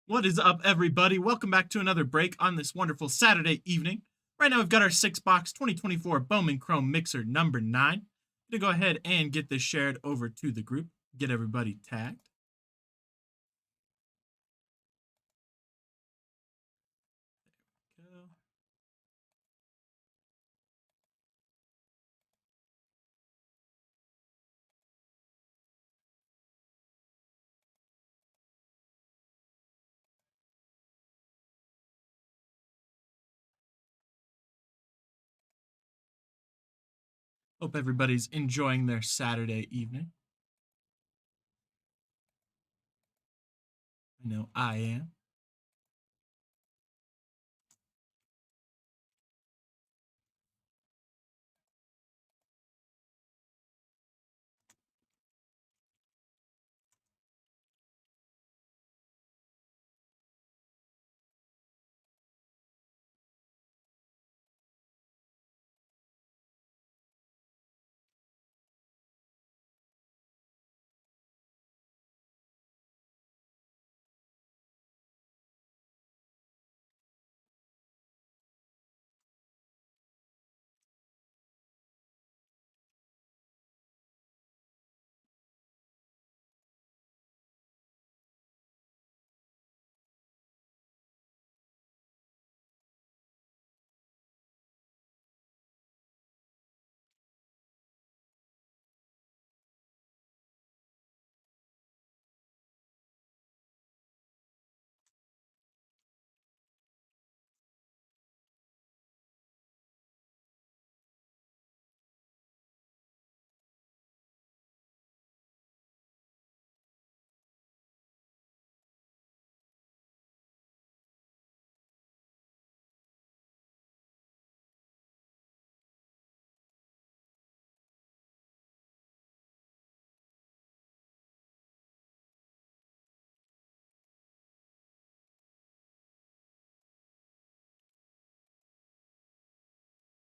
What is up, everybody? Welcome back to another break on this wonderful Saturday evening. Right now, we've got our 6-box 2024 Bowman Chrome Mixer number 9. I'm going to go ahead and get this shared over to the group, get everybody tagged. There we go. Hope everybody's enjoying their Saturday evening. I know I am.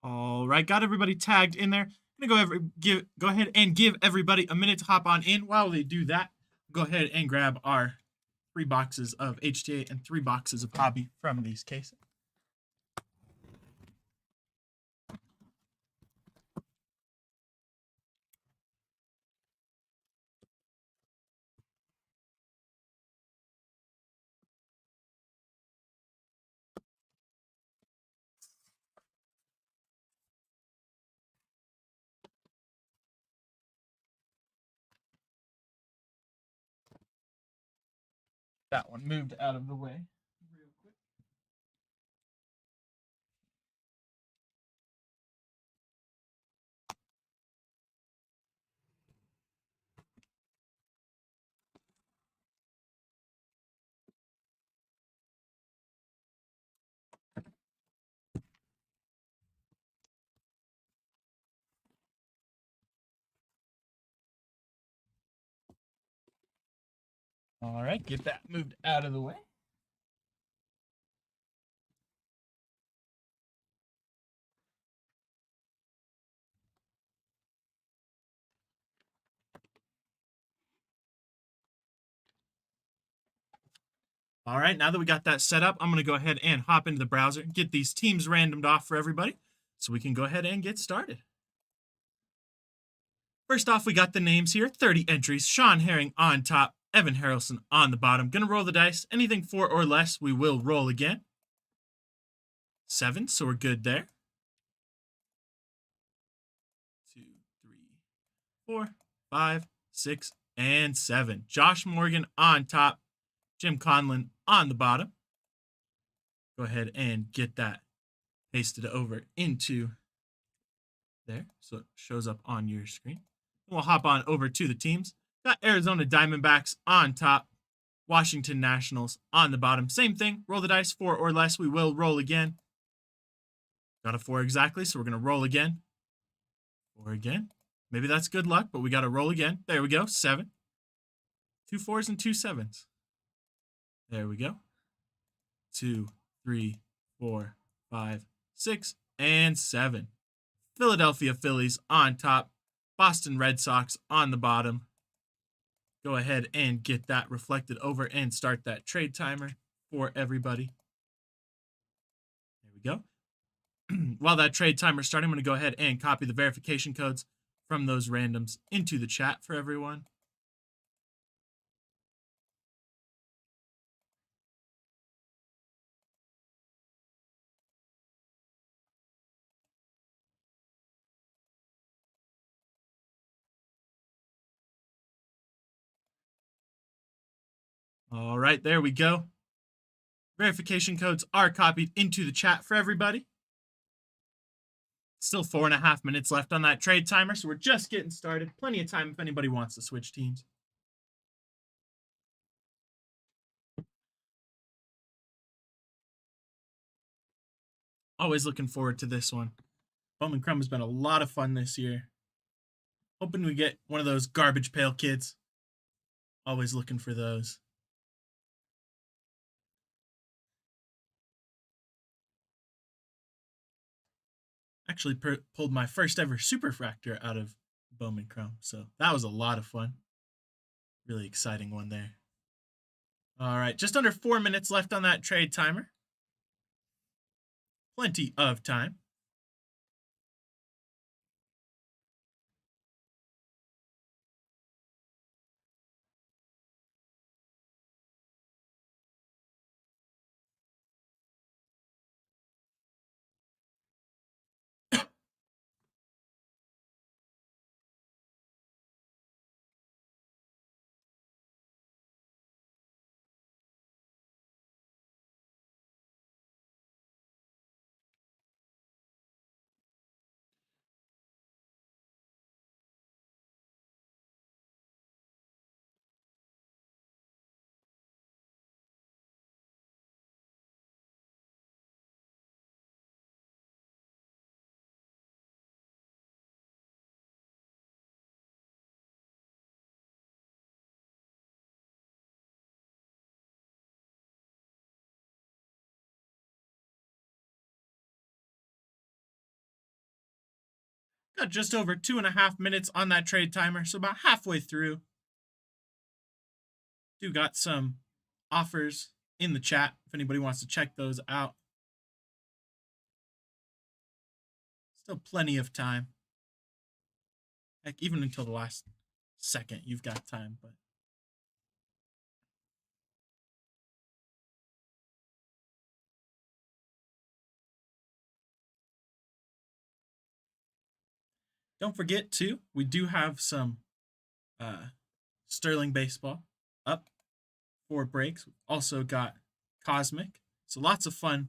All right, got everybody tagged in there. I'm gonna go ahead and give everybody a minute to hop on in. While they do that, go ahead and grab our 3 boxes of HTA and 3 boxes of Hobby from these cases. That one moved out of the way real quick. All right, get that moved out of the way. All right, now that we got that set up, I'm going to go ahead and hop into the browser, get these teams randomed off for everybody, so we can go ahead and get started. First off, we got the names here, 30 entries, Sean Herring on top, Evan Harrelson on the bottom. Gonna roll the dice. Anything 4 or less, we will roll again. 7, so we're good there. 2, 3, 4, 5, 6, and 7. Josh Morgan on top, Jim Conlon on the bottom. Go ahead and get that pasted over into there so it shows up on your screen. We'll hop on over to the teams. Got Arizona Diamondbacks on top, Washington Nationals on the bottom. Same thing, roll the dice, 4 or less, we will roll again. Got a 4 exactly, so we're going to roll again. 4 again. Maybe that's good luck, but we got to roll again. There we go, 7. 2 4s and 2 7s. There we go. 2, 3, 4, 5, 6, and 7. Philadelphia Phillies on top, Boston Red Sox on the bottom. Go ahead and get that reflected over and start that trade timer. for everybody. There we go. While that trade timer's starting, I'm going to go ahead and copy the verification codes from those randoms into the chat for everyone. All right, there we go. Verification codes are copied into the chat for everybody. Still 4.5 minutes left on that trade timer, so we're just getting started. Plenty of time if anybody wants to switch teams. Always looking forward to this one. Bowman Crumb has been a lot of fun this year. Hoping we get one of those garbage pail kids. Always looking for those. Actually pulled my first ever superfractor out of Bowman Crumb, so that was a lot of fun. Really exciting one there. All right, just under 4 minutes left on that trade timer. Plenty of time. Got just over 2.5 minutes on that trade timer, so about halfway through. Do got some offers in the chat if anybody wants to check those out. Still plenty of time. Heck, even until the last second, you've got time, but don't forget too, we do have some Sterling baseball up for breaks. We've also got Cosmic. So lots of fun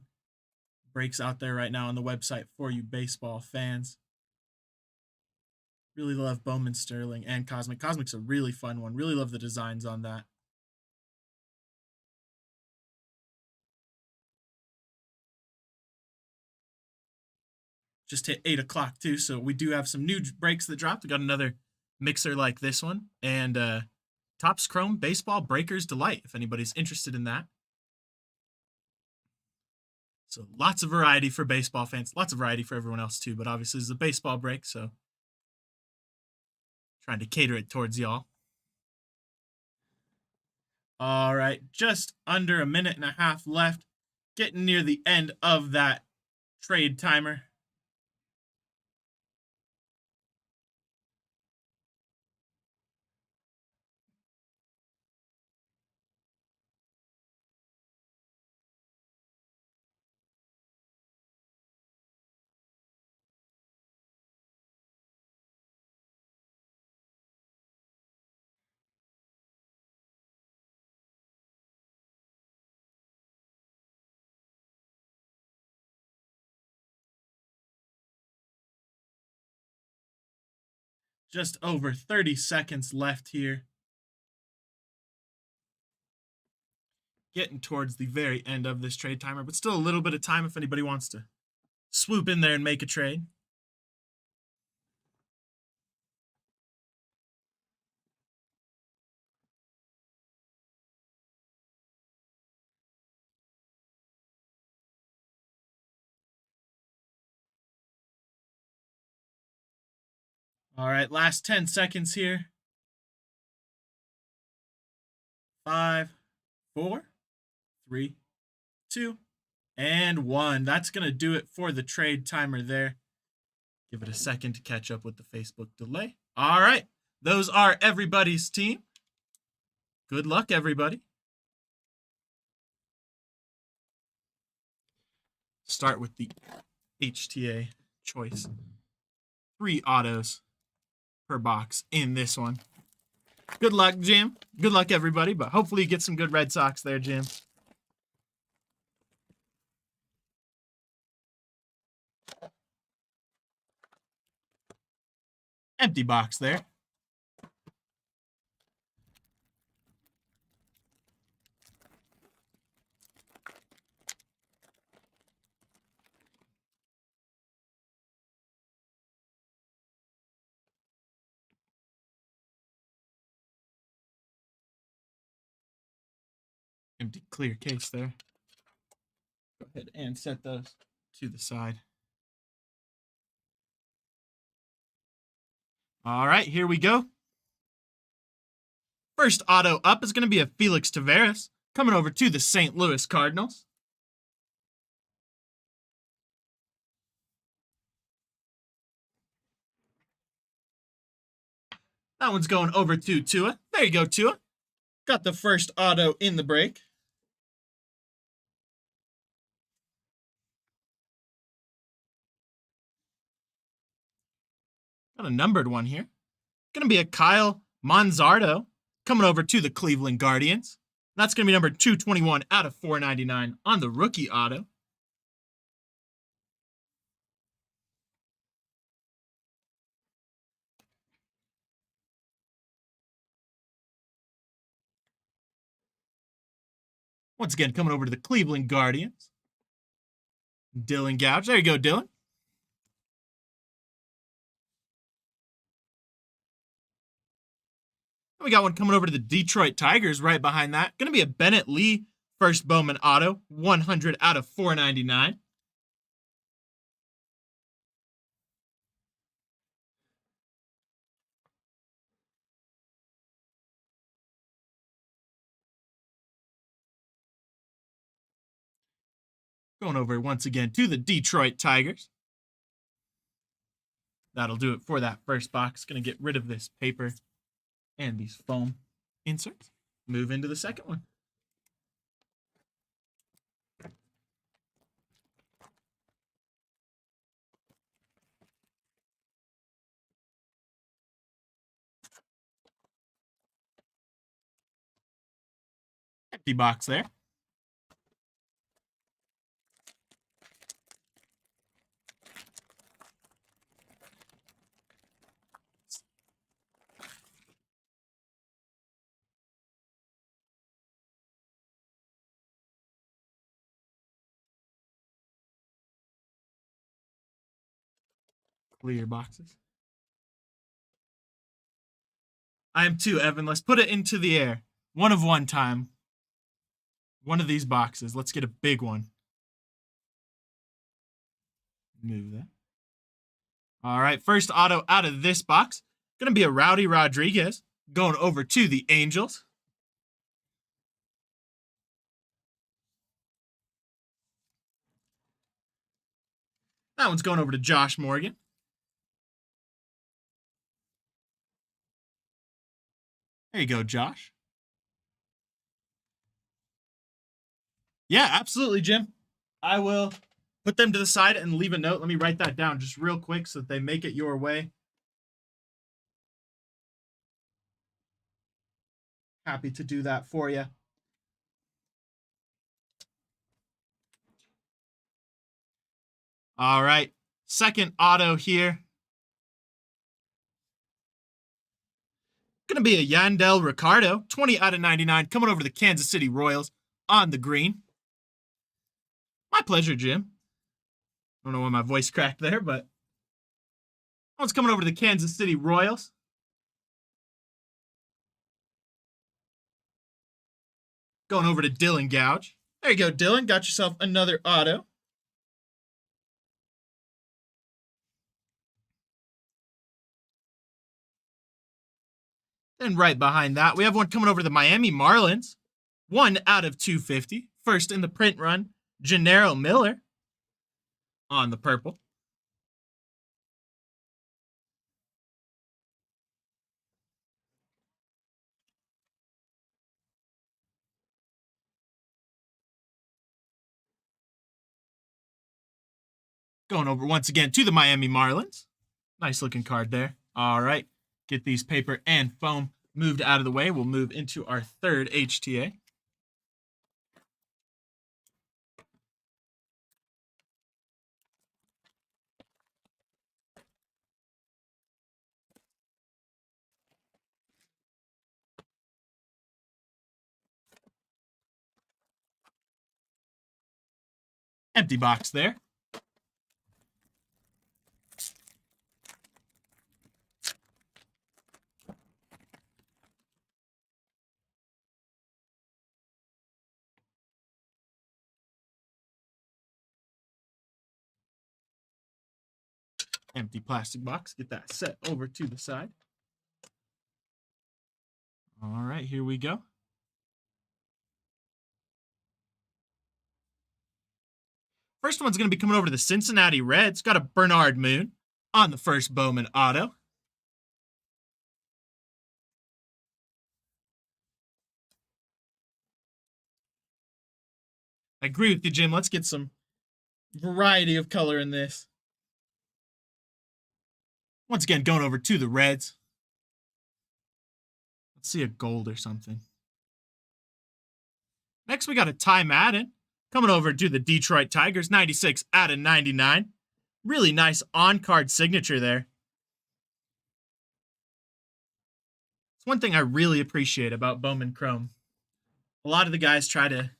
breaks out there right now on the website for you baseball fans. Really love Bowman, Sterling, and Cosmic. Cosmic's a really fun one. Really love the designs on that. Just hit 8 o'clock too, so we do have some new breaks that dropped. We got another mixer like this one, and Topps Chrome Baseball Breakers Delight, if anybody's interested in that. So lots of variety for baseball fans, lots of variety for everyone else too, but obviously this is a baseball break, so trying to cater it towards y'all. All right, just under 1.5 minutes left, getting near the end of that trade timer. Just over 30 seconds left here. Getting towards the very end of this trade timer, but still a little bit of time if anybody wants to swoop in there and make a trade. All right, last 10 seconds here. 5, 4, 3, 2, and 1. That's going to do it for the trade timer there. Give it a second to catch up with the Facebook delay. All right. Those are everybody's team. Good luck, everybody. Start with the HTA choice. 3 autos per box in this one. Good luck, Jim. Good luck, everybody, but hopefully you get some good Red Sox there, Jim. Empty box there. Empty clear case there. Go ahead and set those to the side. All right, here we go. First auto up is going to be a Felix Taveras coming over to the St. Louis Cardinals. That one's going over to Tua. There you go, Tua. Got the first auto in the break. Got a numbered one here. Going to be a Kyle Manzardo coming over to the Cleveland Guardians. That's going to be number 221 out of 499 on the rookie auto. Once again, coming over to the Cleveland Guardians. Dylan Gouge. There you go, Dylan. We got one coming over to the Detroit Tigers right behind that. Going to be a Bennett Lee first Bowman auto, 100 out of 499. Going over once again to the Detroit Tigers. That'll do it for that first box. Going to get rid of this paper and these foam inserts. Move into the second one. Empty box there. Clear boxes. I am too, Evan. Let's put it into the air. One of one time. One of these boxes. Let's get a big one. Move that. All right, first auto out of this box. Going to be a Rowdy Rodriguez going over to the Angels. That one's going over to Josh Morgan. There you go, Josh. Yeah, absolutely, Jim. I will put them to the side and leave a note. Let me write that down just real quick so that they make it your way. Happy to do that for you. All right, second auto here. Going to be a Yandel Ricardo, 20 out of 99, coming over to the Kansas City Royals on the green. My pleasure, Jim. I don't know why my voice cracked there, but one's coming over to the Kansas City Royals. Going over to Dylan Gouge. There you go, Dylan. Got yourself another auto. And right behind that, we have one coming over to the Miami Marlins. 1 out of 250. First in the print run. Gennaro Miller on the purple. Going over once again to the Miami Marlins. Nice looking card there. All right. Get these paper and foam moved out of the way. We'll move into our third HTA. Empty box there. Empty plastic box. Get that set over to the side. All right, here we go. First one's going to be coming over to the Cincinnati Reds. Got a Bernard Moon on the first Bowman auto. I agree with you, Jim. Let's get some variety of color in this. Once again, going over to the Reds. Let's see a gold or something. Next, we got a Ty Madden coming over to the Detroit Tigers, 96 out of 99. Really nice on-card signature there. It's one thing I really appreciate about Bowman Chrome. A lot of the guys try to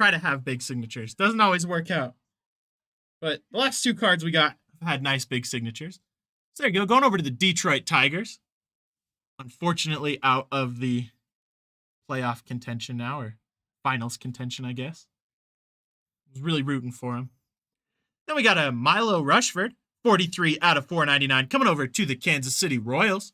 have big signatures. Doesn't always work out. But the last two cards we got have had nice big signatures. So there you go. Going over to the Detroit Tigers. Unfortunately, out of the playoff contention now, or finals contention, I guess. I was really rooting for him. Then we got a Milo Rushford, 43 out of 499, coming over to the Kansas City Royals.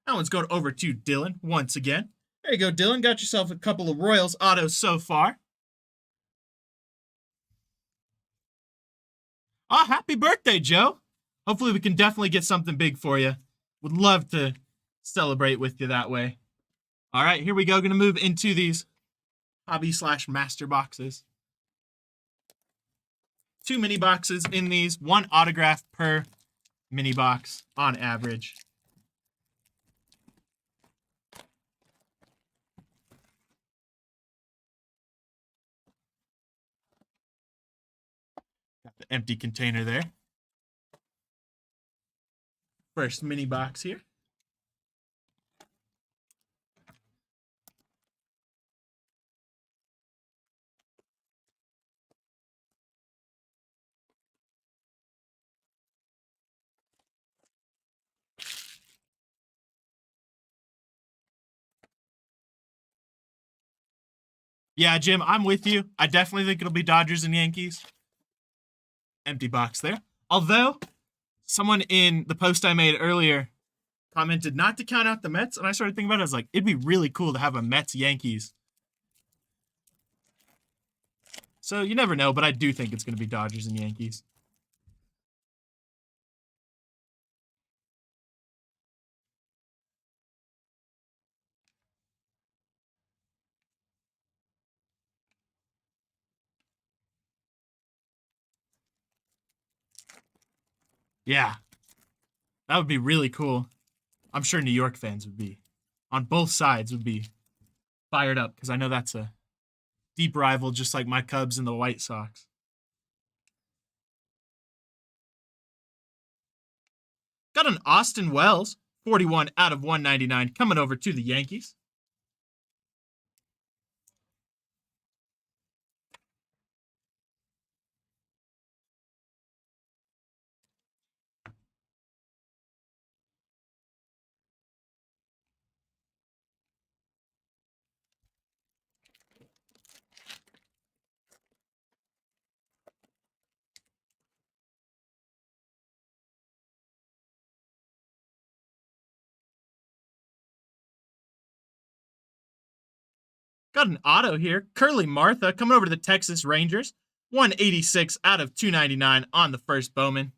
That one's going over to Dylan once again. There you go, Dylan. Got yourself a couple of Royals autos so far. Oh, happy birthday, Joe. Hopefully we can definitely get something big for you. Would love to celebrate with you that way. All right, here we go. Going to move into these hobby/master boxes. 2 mini boxes in these. 1 autograph per mini box on average. Got the empty container there. First mini box here. Yeah, Jim, I'm with you. I definitely think it'll be Dodgers and Yankees. Empty box there. Although, someone in the post I made earlier commented not to count out the Mets, and I started thinking about it. I was like, it'd be really cool to have a Mets-Yankees. So you never know, but I do think it's going to be Dodgers and Yankees. Yeah, that would be really cool. I'm sure New York fans would be, on both sides, would be fired up because I know that's a deep rival, just like my Cubs and the White Sox. Got an Austin Wells, 41 out of 199, coming over to the Yankees. Got an auto here. Curly Martha coming over to the Texas Rangers. 186 out of 299 on the first Bowman.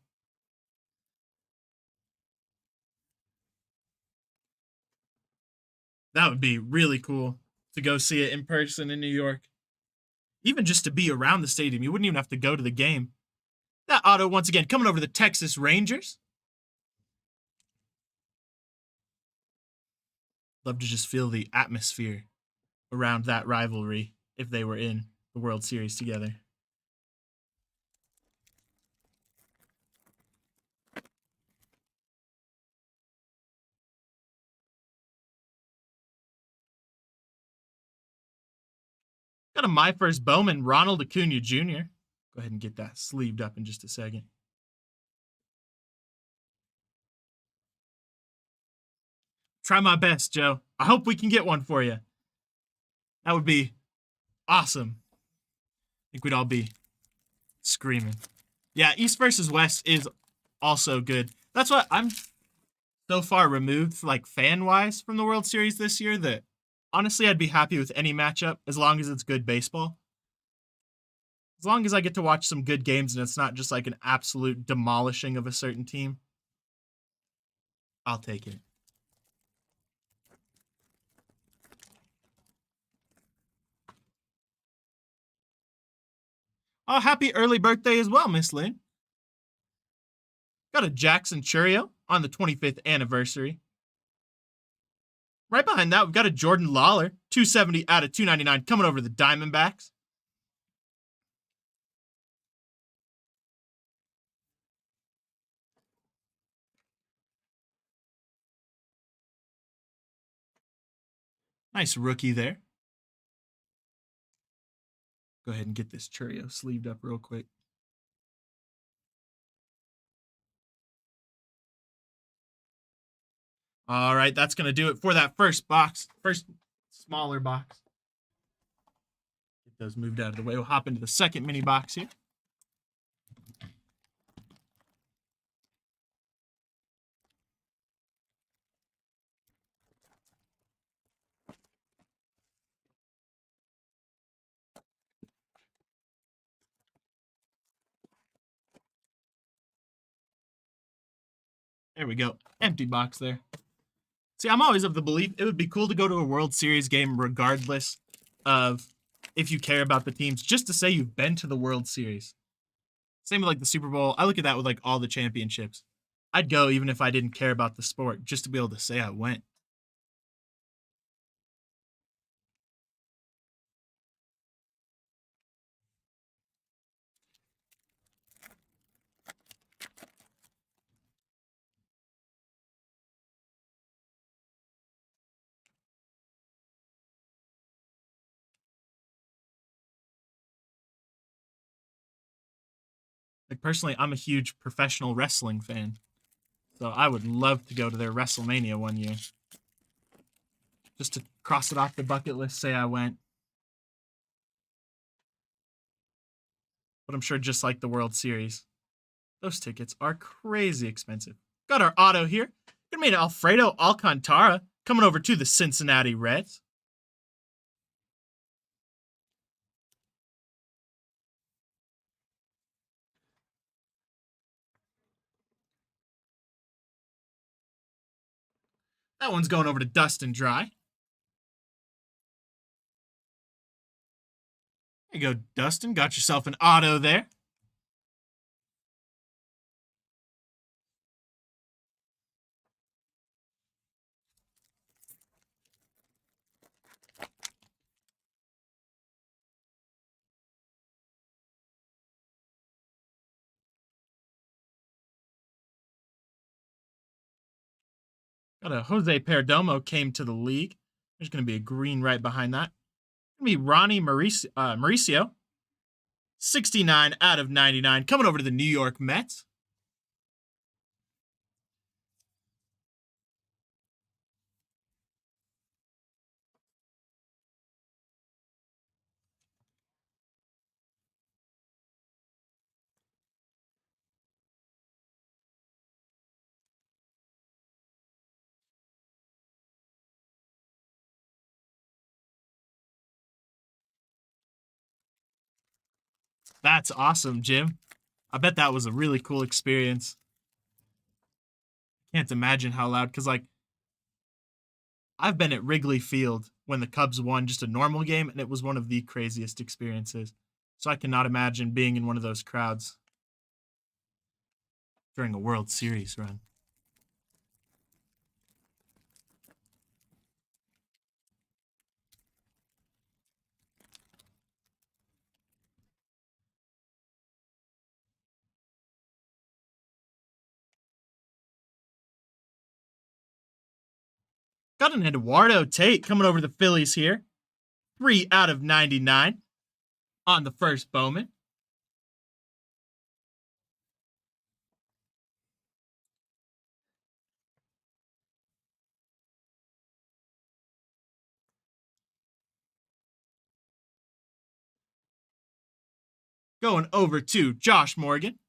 That would be really cool to go see it in person in New York. Even just to be around the stadium. You wouldn't even have to go to the game. That auto, once again, coming over to the Texas Rangers. Love to just feel the atmosphere around that rivalry if they were in the World Series together. Got a My First Bowman, Ronald Acuna Jr. Go ahead and get that sleeved up in just a second. Try my best, Joe. I hope we can get one for you. That would be awesome. I think we'd all be screaming. Yeah, East versus West is also good. That's what I'm so far removed, like fan-wise, from the World Series this year that honestly I'd be happy with any matchup as long as it's good baseball. As long as I get to watch some good games and it's not just like an absolute demolishing of a certain team, I'll take it. Oh, happy early birthday as well, Miss Lynn. Got a Jackson Churio on the 25th anniversary. Right behind that, we've got a Jordan Lawler, 270 out of 299, coming over the Diamondbacks. Nice rookie there. Go ahead and get this Churio sleeved up real quick. All right, that's going to do it for that first box, first smaller box. Get those moved out of the way. We'll hop into the second mini box here. There we go. Empty box there. See, I'm always of the belief it would be cool to go to a World Series game regardless of if you care about the teams, just to say you've been to the World Series. Same with like the Super Bowl. I look at that with like all the championships. I'd go even if I didn't care about the sport, just to be able to say I went. Like personally, I'm a huge professional wrestling fan. So I would love to go to their WrestleMania one year. Just to cross it off the bucket list, say I went. But I'm sure just like the World Series, those tickets are crazy expensive. Got our auto here. Gonna made Alfredo Alcantara coming over to the Cincinnati Reds. That one's going over to Dustin Dry. There you go, Dustin. Got yourself an auto there. Got a Jose Perdomo came to the league. There's going to be a green right behind that. Going to be Ronnie Mauricio. 69 out of 99. Coming over to the New York Mets. That's awesome, Jim. I bet that was a really cool experience. Can't imagine how loud, because, like, I've been at Wrigley Field when the Cubs won just a normal game, and it was one of the craziest experiences. So I cannot imagine being in one of those crowds during a World Series run. Got an Eduardo Tate coming over the Phillies here. 3 out of 99 on the first Bowman. Going over to Josh Morgan.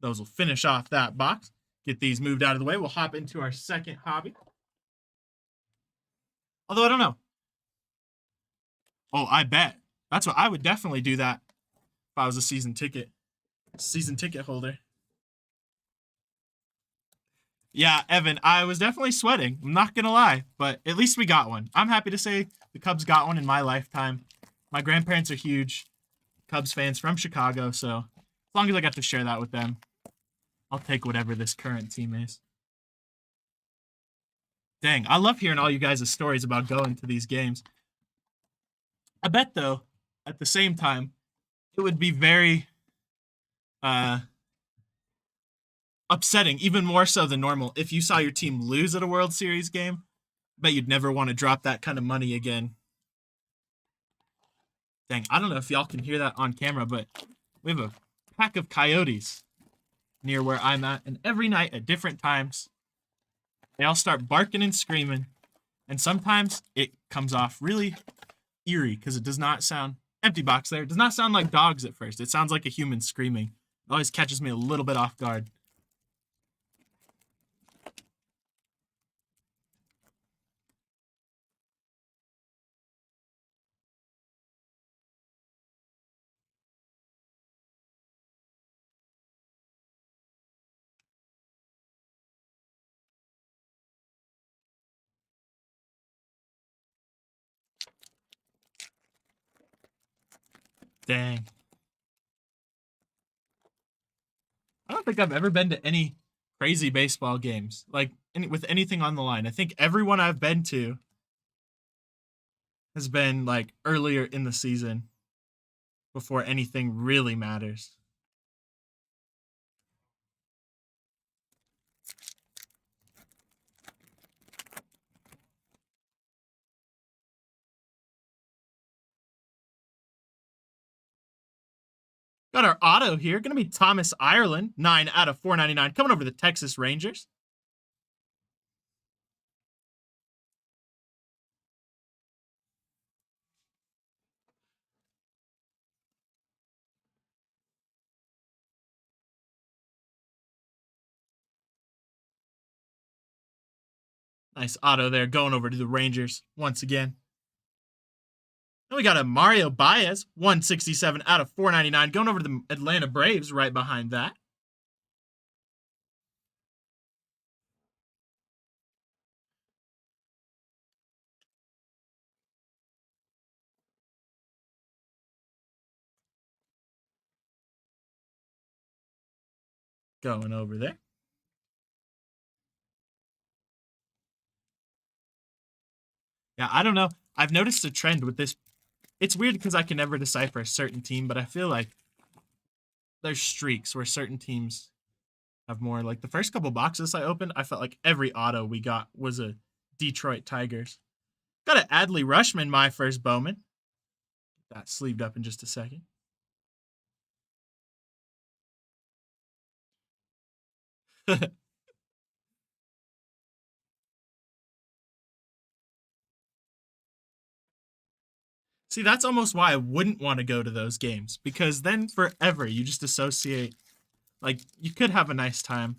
Those will finish off that box. Get these moved out of the way. We'll hop into our second hobby. Although I don't know. Oh, I bet. That's what I would definitely do that if I was a season ticket holder. Yeah, Evan, I was definitely sweating. I'm not going to lie, but at least we got one. I'm happy to say the Cubs got one in my lifetime. My grandparents are huge Cubs fans from Chicago, so as long as I got to share that with them, I'll take whatever this current team is. Dang, I love hearing all you guys' stories about going to these games. I bet, though, at the same time, it would be very upsetting, even more so than normal, if you saw your team lose at a World Series game. I bet you'd never want to drop that kind of money again. Dang, I don't know if y'all can hear that on camera, but we have a pack of coyotes near where I'm at, and every night at different times, they all start barking and screaming, and sometimes it comes off really eerie because it does not sound, empty box there, it does not sound like dogs at first. It sounds like a human screaming. It always catches me a little bit off guard. Dang. I don't think I've ever been to any crazy baseball games, like with anything on the line. I think everyone I've been to has been like earlier in the season before anything really matters. Got our auto here. Going to be Thomas Ireland, 9 out of 499, coming over the Texas Rangers. Nice auto there, going over to the Rangers once again. Then we got a Mario Baez, 167 out of 499, going over to the Atlanta Braves right behind that. Going over there. Yeah, I don't know. I've noticed a trend with this. It's weird because I can never decipher a certain team, but I feel like there's streaks where certain teams have more. Like the first couple boxes I opened, I felt like every auto we got was a Detroit Tigers. Got an Adley Rushman, my first Bowman. Get that sleeved up in just a second. See, that's almost why I wouldn't want to go to those games, because then forever you just associate, like, you could have a nice time.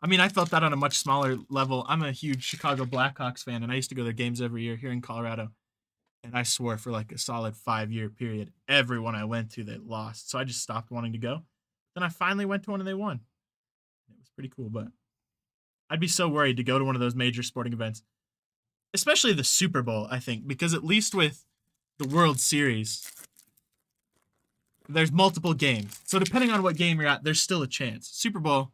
I mean, I felt that on a much smaller level. I'm a huge Chicago Blackhawks fan, and I used to go to their games every year here in Colorado. And I swore for like a solid 5 year period, everyone I went to, they lost. So I just stopped wanting to go. Then I finally went to one and they won. It was pretty cool, but I'd be so worried to go to one of those major sporting events, especially the Super Bowl, I think, because at least with the World Series, there's multiple games. So depending on what game you're at, there's still a chance. Super Bowl,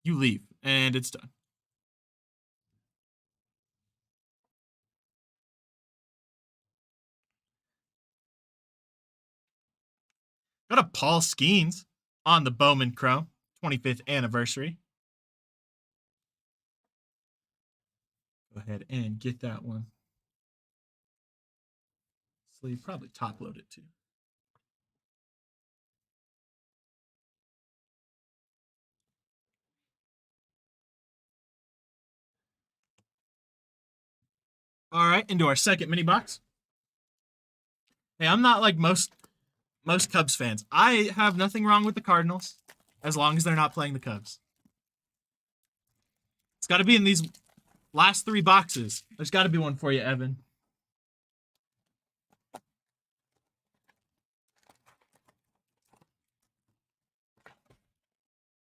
you leave and it's done. Got a Paul Skeens on the Bowman Chrome, 25th anniversary. Go ahead and get that one. Sleeve, probably top load it too. All right, into our second mini box. Hey, I'm not like most Cubs fans. I have nothing wrong with the Cardinals as long as they're not playing the Cubs. It's got to be in these last three boxes. There's got to be one for you, Evan.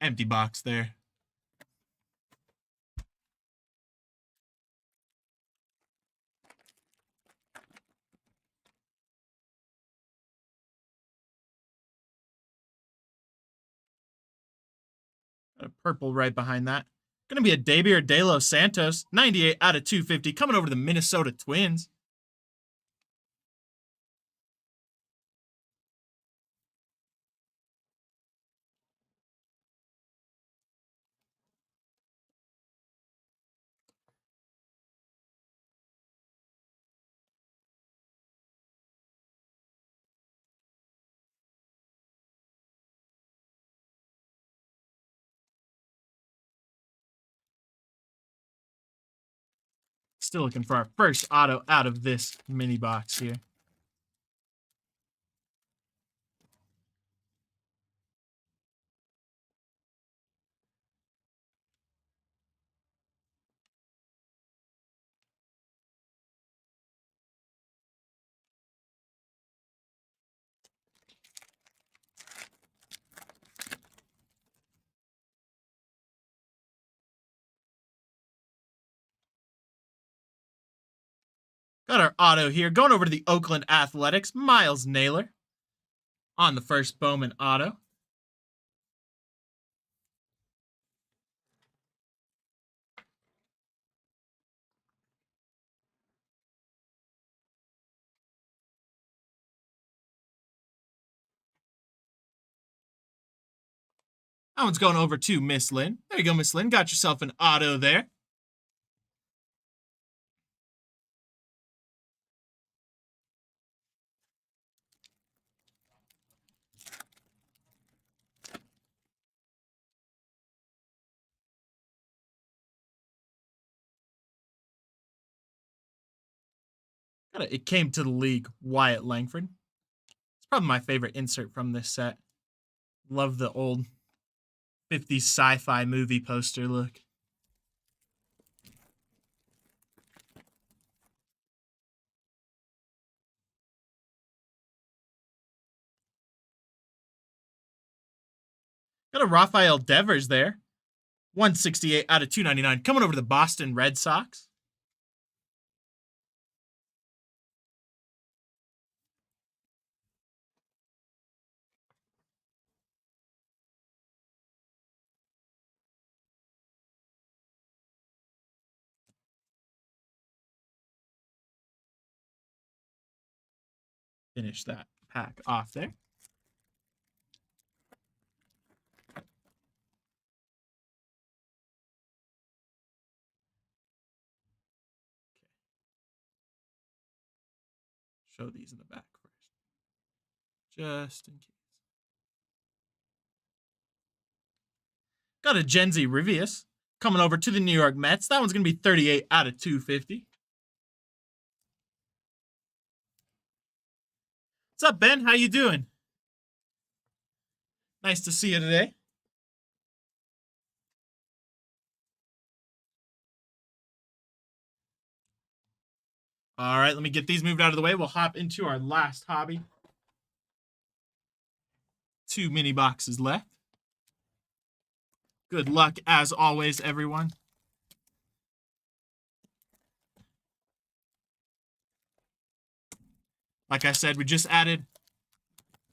Empty box there. Got a purple right behind that. Going to be a Davier De Los Santos, 98 out of 250, coming over to the Minnesota Twins. Still looking for our first auto out of this mini box here. Got our auto here. Going over to the Oakland Athletics, Miles Naylor on the first Bowman auto. That one's going over to Miss Lynn. There you go, Miss Lynn. Got yourself an auto there. It came to the league, Wyatt Langford. It's probably my favorite insert from this set. Love the old 50s sci-fi movie poster look. Got a Rafael Devers there. 168 out of 299. Coming over to the Boston Red Sox. Finish that pack off there. Show these in the back first, just in case. Got a Genzy Rivius coming over to the New York Mets. That one's going to be 38 out of 250. What's up, Ben? How you doing? Nice to see you today. All right, let me get these moved out of the way. We'll hop into our last hobby. 2 mini boxes left. Good luck as always, everyone. Like I said, we just added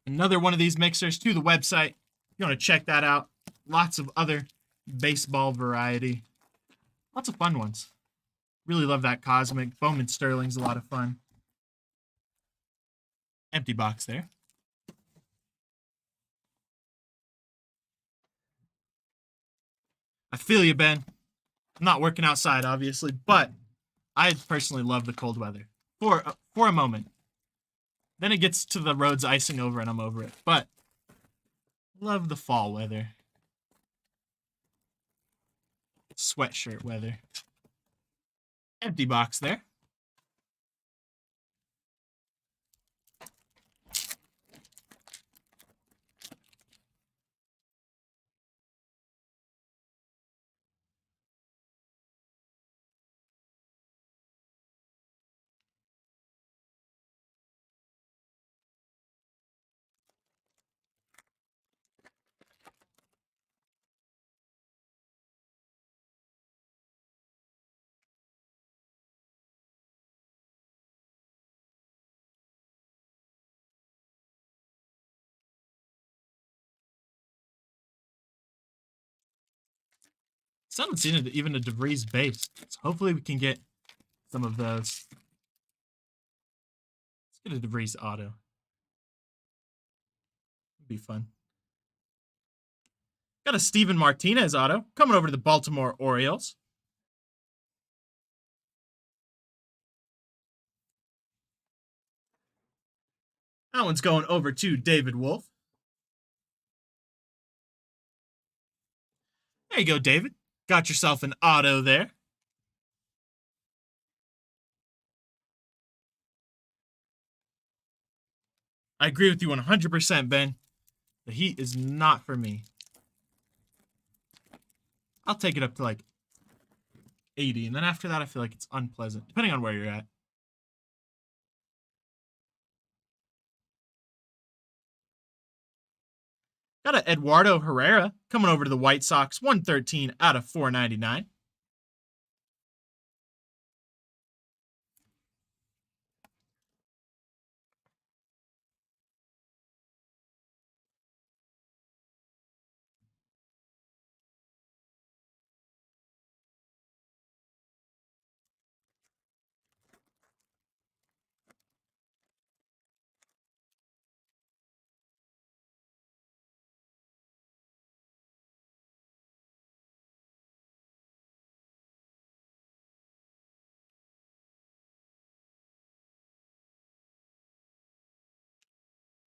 another one of these mixers to the website. If you want to check that out, lots of other baseball variety. Lots of fun ones. Really love that Cosmic. Bowman Sterling's a lot of fun. Empty box there. I feel you, Ben. I'm not working outside, obviously, but I personally love the cold weather for a moment. Then it gets to the roads icing over and I'm over it. But love the fall weather. Sweatshirt weather. Empty box there. Still haven't seen even a DeVries base. So hopefully we can get some of those. Let's get a DeVries auto. It'd be fun. Got a Steven Martinez auto coming over to the Baltimore Orioles. That one's going over to David Wolf. There you go, David. Got yourself an auto there. I agree with you 100%, Ben. The heat is not for me. I'll take it up to like 80, and then after that I feel like it's unpleasant, depending on where you're at. Got a Eduardo Herrera coming over to the White Sox, 113 out of 499.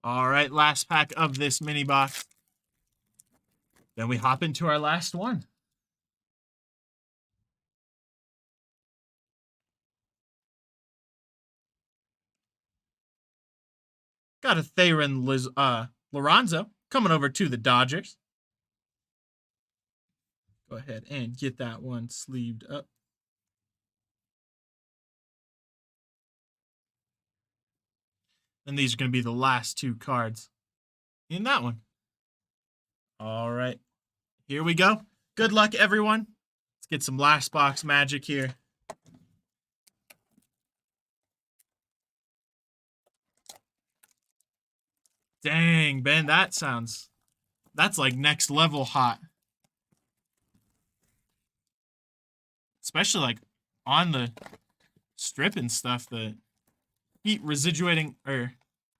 All right, last pack of this mini box. Then we hop into our last one. Got a Theron Lorenzo coming over to the Dodgers. Go ahead and get that one sleeved up. And these are going to be the last 2 cards in that one. All right, here we go. Good luck, everyone. Let's get some last box magic here. Dang, Ben, that's like next level hot. Especially like on the strip and stuff, the heat residuating, or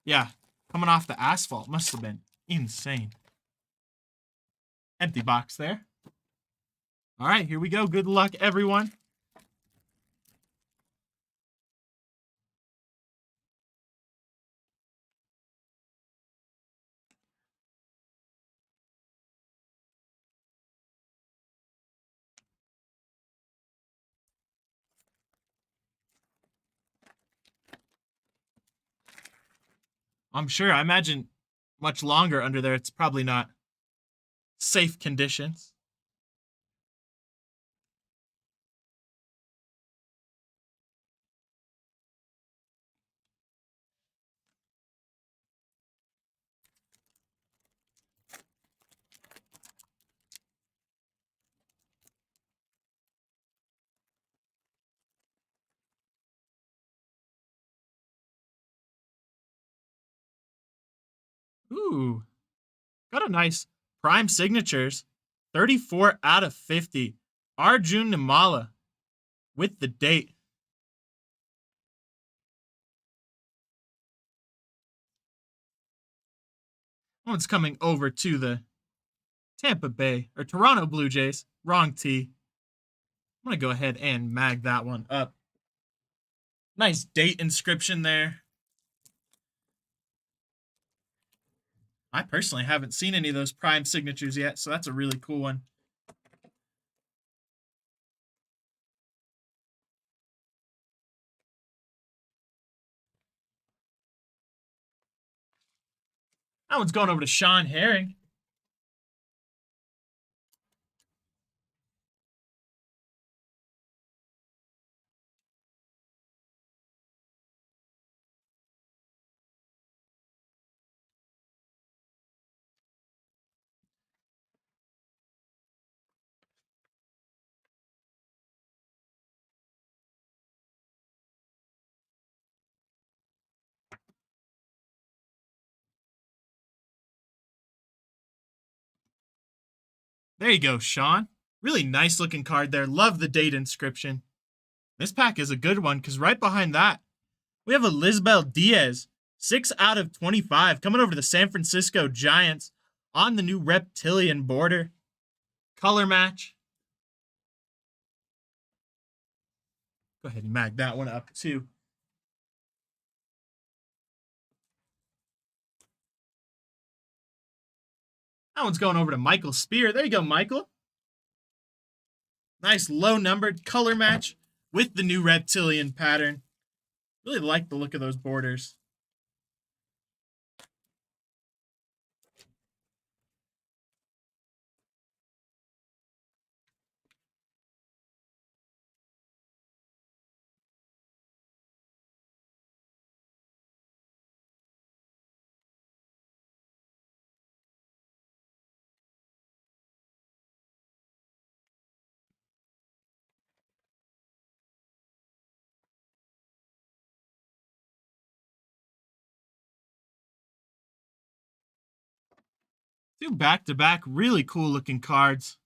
yeah, coming off the asphalt must have been insane. Empty box there. All right, here we go. Good luck, everyone. I'm sure. I imagine much longer under there. It's probably not safe conditions. Ooh, got a nice prime signatures. 34 out of 50. Arjun Nimala with the date. One's coming over to the Tampa Bay or Toronto Blue Jays. Wrong T. I'm going to go ahead and mag that one up. Nice date inscription there. I personally haven't seen any of those prime signatures yet, so that's a really cool one. That one's going over to Sean Herring. There you go, Sean. Really nice looking card there. Love the date inscription. This pack is a good one because right behind that, we have a Lisbel Diaz. 6 out of 25 coming over to the San Francisco Giants on the new reptilian border. Color match. Go ahead and mag that one up too. That one's going over to Michael Spear. There you go, Michael. Nice low numbered color match with the new reptilian pattern. Really like the look of those borders. Two back-to-back really cool looking cards.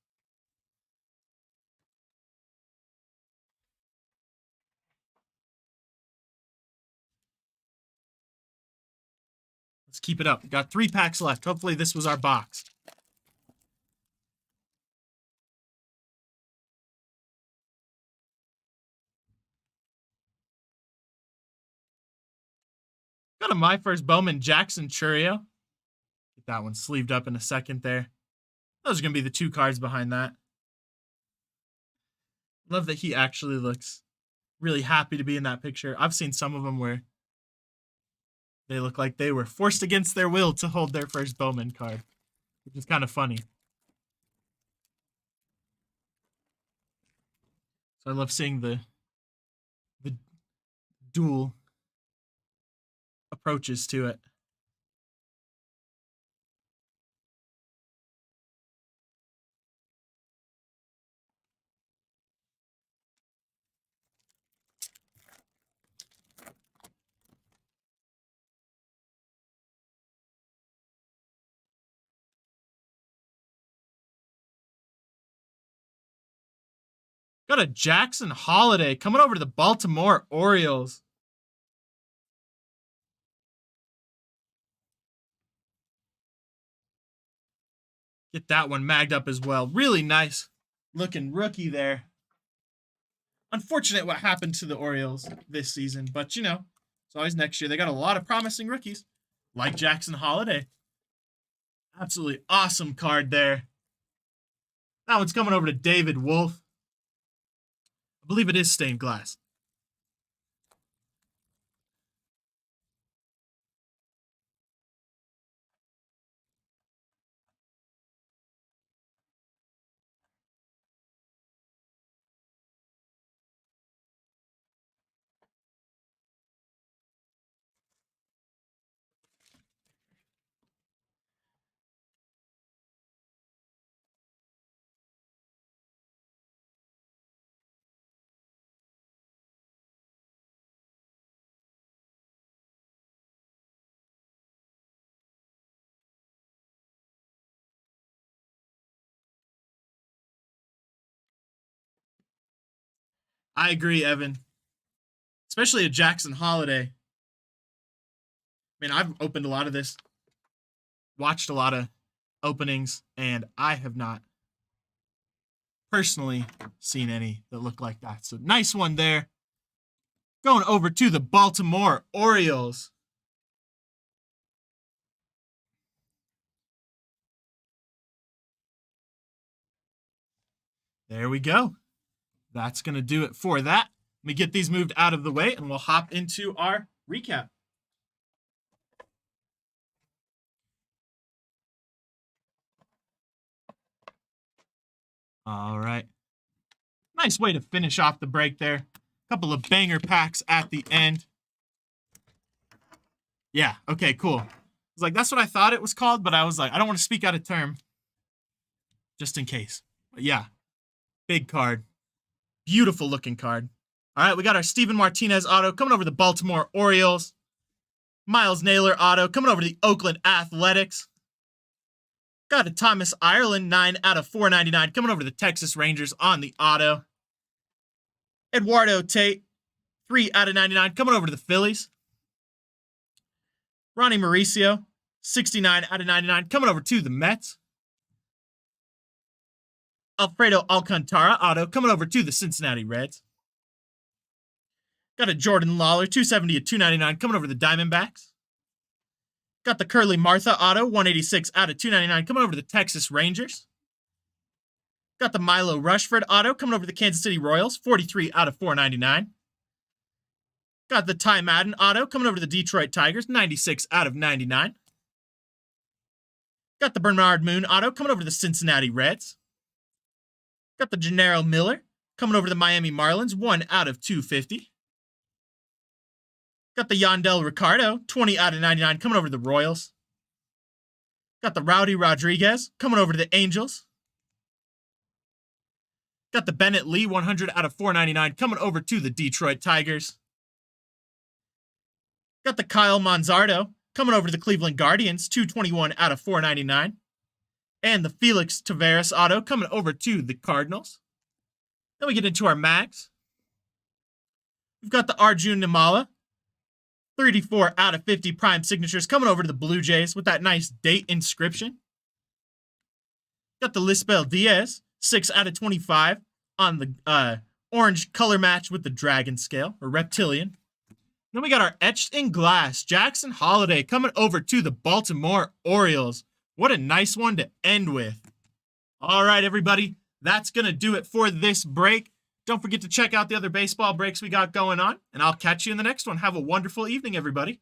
Let's keep it up. We got 3 packs left. Hopefully this was our box. Got a My First Bowman Jackson Churio. Get that one sleeved up in a second there. Those are going to be the 2 cards behind that. Love that he actually looks really happy to be in that picture. I've seen some of them where they look like they were forced against their will to hold their first Bowman card, which is kind of funny. So I love seeing the dual approaches to it. Got a Jackson Holiday coming over to the Baltimore Orioles. Get that one magged up as well. Really nice looking rookie there. Unfortunate what happened to the Orioles this season, but you know, it's always next year. They got a lot of promising rookies, like Jackson Holiday. Absolutely awesome card there. That one's coming over to David Wolf. I believe it is stained glass. I agree, Evan. Especially a Jackson Holiday. I mean, I've opened a lot of this, watched a lot of openings, and I have not personally seen any that look like that. So nice one there. Going over to the Baltimore Orioles. There we go. That's going to do it for that. Let me get these moved out of the way, and we'll hop into our recap. All right. Nice way to finish off the break there. A couple of banger packs at the end. Yeah, okay, cool. I was like, that's what I thought it was called, but I was like, I don't want to speak out of term. Just in case. But yeah, big card. Beautiful looking card. All right, we got our Steven Martinez auto coming over the Baltimore Orioles. Miles Naylor auto coming over the Oakland Athletics. Got a Thomas Ireland 9 out of 499 coming over the Texas Rangers on the auto. Eduardo Tate 3 out of 99 coming over to the Phillies. Ronnie Mauricio 69 out of 99 coming over to the Mets. Alfredo Alcantara auto coming over to the Cincinnati Reds. Got a Jordan Lawler 270 of 299 coming over to the Diamondbacks. Got the Curly Martha auto 186 out of 299 coming over to the Texas Rangers. Got the Milo Rushford auto coming over to the Kansas City Royals 43 out of 499. Got the Ty Madden auto coming over to the Detroit Tigers 96 out of 99. Got the Bernard Moon auto coming over to the Cincinnati Reds. Got the Gennaro Miller coming over to the Miami Marlins 1 out of 250. Got the Yandel Ricardo, 20 out of 99, coming over to the Royals. Got the Rowdy Rodriguez, coming over to the Angels. Got the Bennett Lee, 100 out of 499, coming over to the Detroit Tigers. Got the Kyle Manzardo, coming over to the Cleveland Guardians, 221 out of 499. And the Felix Taveras auto, coming over to the Cardinals. Then we get into our mags. We've got the Arjun Nimala, 34 out of 50 prime signatures coming over to the Blue Jays with that nice date inscription. Got the Lisbel Diaz, 6 out of 25 on the orange color match with the dragon scale, or reptilian. Then we got our etched in glass Jackson Holiday coming over to the Baltimore Orioles. What a nice one to end with. All right, everybody, that's going to do it for this break. Don't forget to check out the other baseball breaks we got going on, and I'll catch you in the next one. Have a wonderful evening, everybody.